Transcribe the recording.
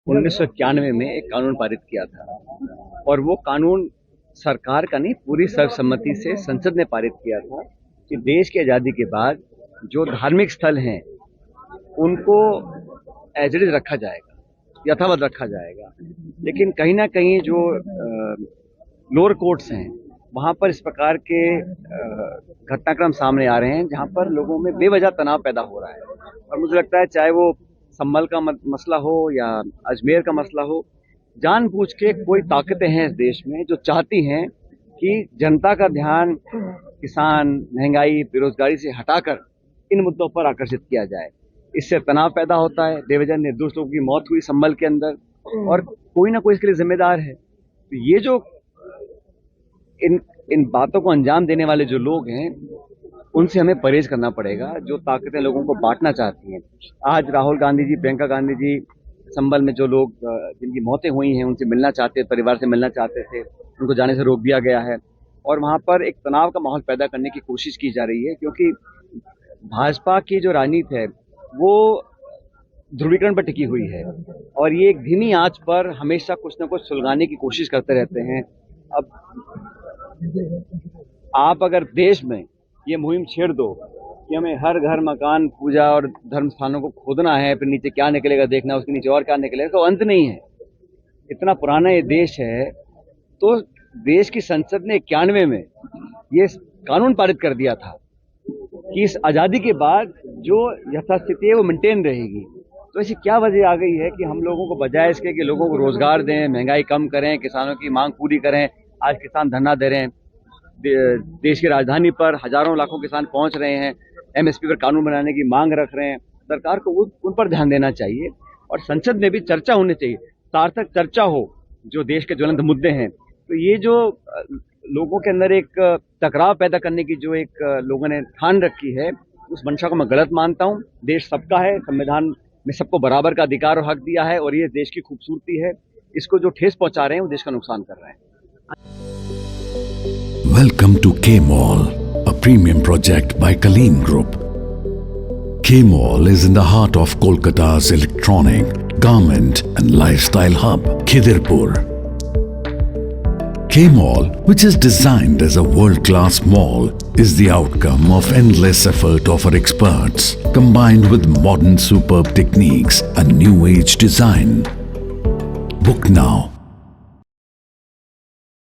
1991 में एक कानून पारित किया था और वो कानून सरकार का नहीं, पूरी सर्वसम्मति से संसद ने पारित किया था कि देश की आज़ादी के बाद जो धार्मिक स्थल हैं उनको एज इट इज रखा जाएगा, यथावत रखा जाएगा। लेकिन कहीं ना कहीं जो लोअर कोर्ट्स हैं वहाँ पर इस प्रकार के घटनाक्रम सामने आ रहे हैं जहाँ पर लोगों में बेवजह तनाव पैदा हो रहा है। और मुझे लगता है चाहे वो संभल का मसला हो या अजमेर का मसला हो, जानबूझ के कोई ताकतें हैं इस देश में जो चाहती हैं कि जनता का ध्यान किसान, महंगाई, बेरोजगारी से हटाकर इन मुद्दों पर आकर्षित किया जाए। इससे तनाव पैदा होता है, बेवजह निर्दोष लोगों की मौत हुई संभल के अंदर और कोई ना कोई इसके लिए जिम्मेदार है। तो ये जो इन बातों को अंजाम देने वाले जो लोग हैं उनसे हमें परहेज करना पड़ेगा, जो ताकतें लोगों को बांटना चाहती हैं। आज राहुल गांधी जी, प्रियंका गांधी जी, संभल में जो लोग जिनकी मौतें हुई हैं उनसे मिलना चाहते, परिवार से मिलना चाहते थे, उनको जाने से रोक दिया गया है और वहाँ पर एक तनाव का माहौल पैदा करने की कोशिश की जा रही है, क्योंकि भाजपा की जो राजनीति है वो ध्रुवीकरण पर टिकी हुई है और ये एक धीमी आंच पर हमेशा कुछ न कुछ सुलगाने की कोशिश करते रहते हैं। अब आप अगर देश में ये मुहिम छेड़ दो कि हमें हर घर, मकान, पूजा और धर्म स्थानों को खोदना है, फिर नीचे क्या निकलेगा देखना, उसके नीचे और क्या निकलेगा, तो अंत नहीं है। इतना पुराना ये देश है, तो देश की संसद ने 91 में ये कानून पारित कर दिया था कि इस आज़ादी के बाद जो यथास्थिति है वो मेंटेन रहेगी। तो ऐसी क्या वजह आ गई है कि हम लोगों को बजाय इसके कि लोगों को रोजगार दें, महंगाई कम करें, किसानों की मांग पूरी करें, आज किसान धरना दे रहे हैं, देश की राजधानी पर हजारों लाखों किसान पहुंच रहे हैं, एमएसपी पर कानून बनाने की मांग रख रहे हैं। सरकार को उन पर ध्यान देना चाहिए और संसद में भी चर्चा होनी चाहिए, सार्थक चर्चा हो जो देश के ज्वलंत मुद्दे हैं। तो ये जो लोगों के अंदर एक टकराव पैदा करने की जो एक लोगों ने ठान रखी है, उस मंशा को मैं गलत मानता हूँ। देश सबका है, संविधान में सबको बराबर का अधिकार और हक दिया है और ये देश की खूबसूरती है। इसको जो ठेस पहुंचा रहे हैं वो देश का नुकसान कर रहे हैं। Welcome to K-Mall, a premium project by Kaleen Group. K-Mall is in the heart of Kolkata's electronic, garment and lifestyle hub, Khidirpur. K-Mall, which is designed as a world-class mall, is the outcome of endless effort of our experts, combined with modern superb techniques and new age design. Book now